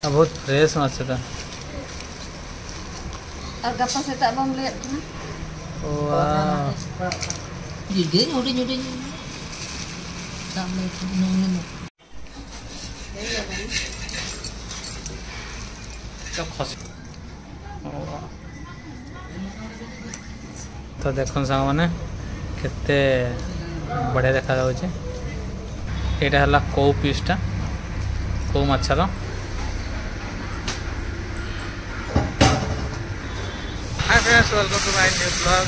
बहुत फ्रेश माछटा और गप्पा से तब हम ले वाह Gede nyuri sampai nunggu. तो देखो सांग मैंने केते बढ़िया देखा जाउछे। एटा हला कौ पीसटा कौ माछर hi friends welcome to my new blog.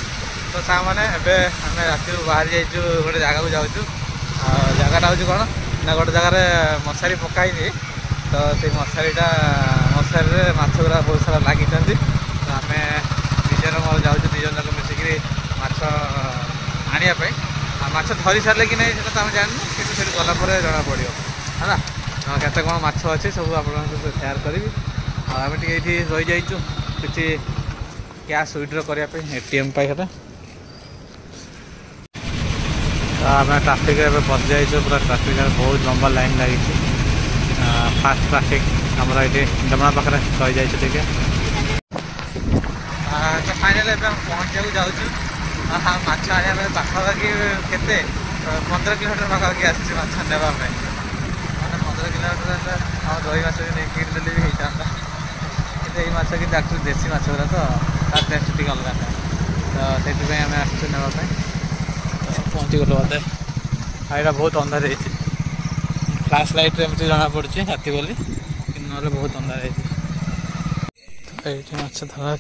तो सांग मैंने एबे हमें राति बाहर जाइछु गोटे जगह को जाउछु। जगहटा हूँ कौन ना गोटे जगार मशारी पकाई तो से मशारीटा मशारी माछ गुरा बहुत सारा लगी। तो आम निजर मोर जाऊँ दिजन जाक मिसिक माछ आने माछ धरी सारे कि नहीं तो आम जानू कि गलापर जना पड़ो है केते कौन माछ अच्छे सब आप सेयार करी। आम टे रही जाइचु किसी कैश विड्रॉ करने एटीएम पाखे आम ट्राफिक बस जाइए पूरा ट्राफिक बहुत लंबा लाइन लगी फास्ट ट्राफिक आमर ये डमणा पाखे रही जाइए टे तो फाइनाल पहुँचा जाऊँ माछ आने पाखापाखि के 15 किलोमीटर पाखापाखि आसी माछ नापी मैंने 15 किलोमीटर आम दही माछ भी नहीं किदेली भी होता कि माछ कि एक्चुअली देसी माछ गुरा तो तार टेस्ट टी अलग था तो से आम आसपाई पहुँची गलु बोधे यहाँ बहुत अंधार है फ्लैश लाइट एमती जना पड़ी राति बोली कि ना बहुत अंधार है माछ धरा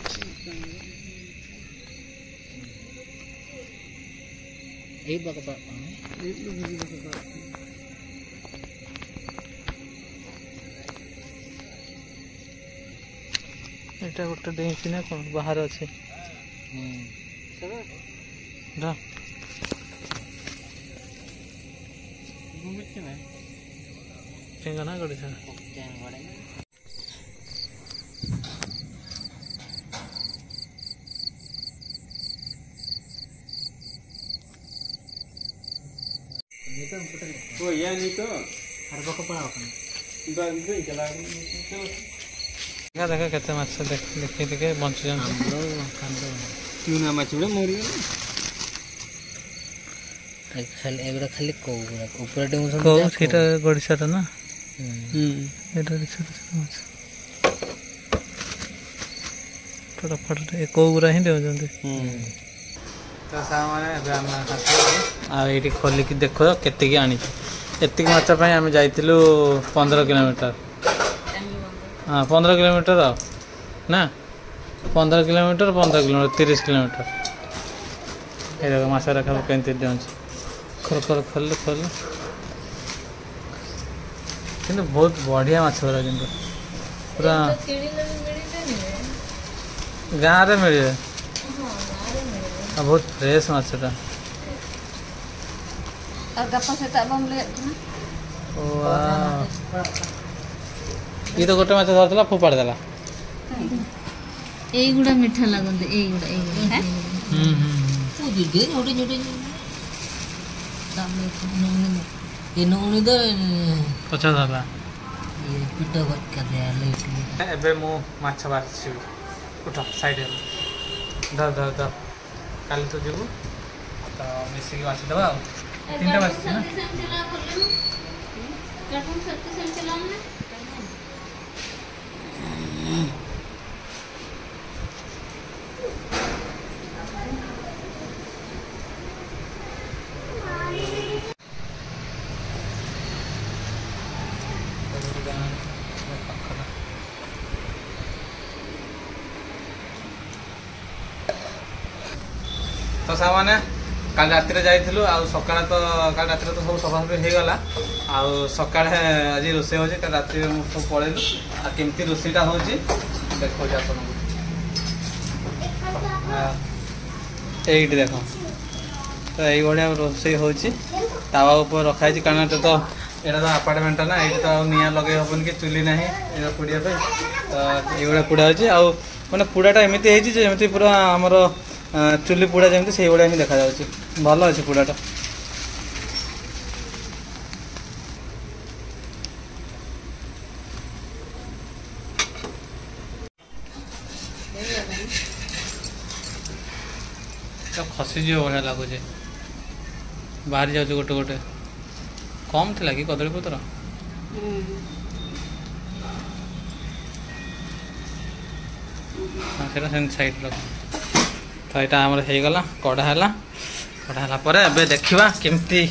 यहाँ गोटे डेची ना कौन बाहर अच्छे ना गड़ी वो ये नहीं तो हर पक पड़ा देखा केते माछ देखी देखे बंचुन ट्यूना माछ गुड़ा मरी एगुड़ा खाली ऊपर कौ सीटा गड़िसा ना फटाफट कौ गुरा ही दे तो सामने खोलिकी देख केतिकी आनी एतिक माछपाई आम जाइलु 15 किलोमीटर। हाँ 15 किलोमीटर ना 15 किलोमीटर 30 किलोमीटर ये देखो माछ रखा केमती दिखाई खोल खोल खोल खोल कि बहुत बढ़िया माछ गुरा कि पूरा गाँव में मिले बहुत फ्रेश माछटा और गप्पा से तब हम ले ये तो गोटे माछ धरला फोपाड़ देला एगुड़ा मीठा लगन एगुड़ा गede nyuri sampai nunggu ये नूनी तो पचा धरला ये पिटा बच कर दे लेट एबे मु माछ बाछि उठ साइड धर धर धर काली तो जीवु तो मिसिकी माछ दबा तीनटा माछ ना कार्टून सत्य से चलाम ना तो सामाने काल राति जाइलु आ सका तो काल राति तो सब सफासफी हो गला आका आज रोसे हो राति सब पलैलु आ केमती रोसेटा हो देखो ये देख तो यही भाया रोसे हो तावा ऊपर रखाई कारण तो यहाँ तो आपार्टमेंट ना ये तो निआ लगे हेन कि चुली ना ये पोड़िया तो ये पोड़ा हो मैंने पोड़ाटा एमती जमी पूरा आमर चुली पोड़ा जमी से भाया ही देखा भल अच्छे पोड़ाटा तो खसीजी बढ़िया लगुच बाहरी जाऊँ गोटे गोटे कम थी कि कदली पत्र से सैड रख तो यहाँ आम होगला कड़ा है कड़ा है देखा केमती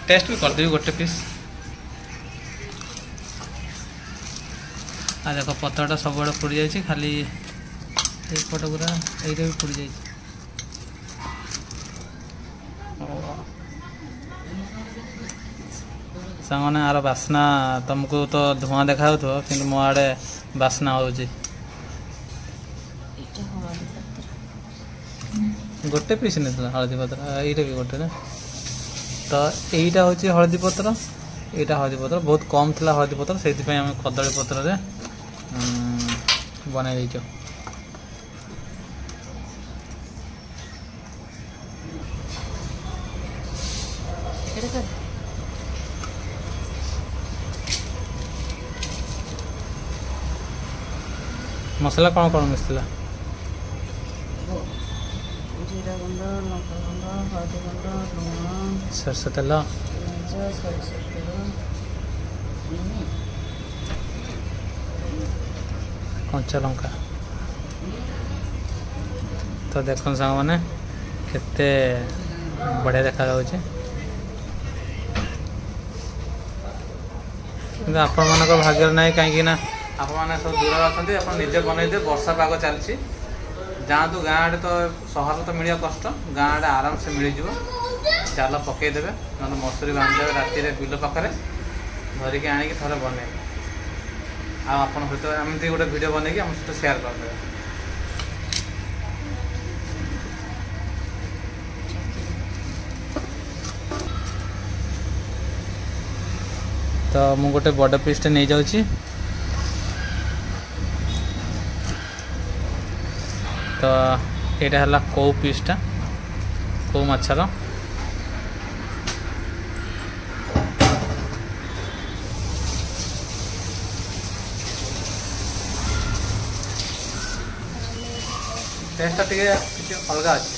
टेस्ट भी करदेवी गोटे पीस आ देख पत्रटा सब बड़े पोड़ी जाए खाली पट पूरा ये भी पोड़ी जाए सांगने आर बास्ना तुमको तो धुआं देखा कि मो आड़े बास्ना हो गोटे पीस नहीं हलदी पत्र ये भी गोटे तो यहीटा हूँ हलदी पत्र यहाँ हलदी पत्र बहुत कम थी हलदी पत्र से कदली पत्र बन मसला कौन कौन मिसला जीरा गुंड लंका गुंड हल्दी गुंड लुण सरसों तेल सरसों तेल कंचा लंका तो देख सांग मैंने केते बढ़िया देखा जाऊँच आपण मान भाग्य ना कहीं आपने सब दूर अच्छा आप निजे बनईदे वर्षा पाग चलती जातु गाँ आड़े तो सहर तो मिलवा कष्ट गाँ आड़े आराम से मिल जाल पकईदे ना मसूरी बांधिदे राति बिल पाखे धरिकी आणिकी थे बन आप सहित एमती गोटे वीडियो बनई आम सहित शेयर करदे तो मु गोटे बड़ पीसटे नहीं जाऊँगी तो यहाँ है कौ पीसटा कौ मछर टेस्टा टे अलग अच्छे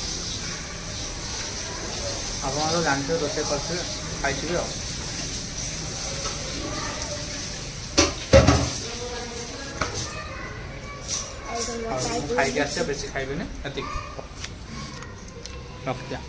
आप जानते रोसे कर खाई खाई आस बेसी खाइबे रख दिया।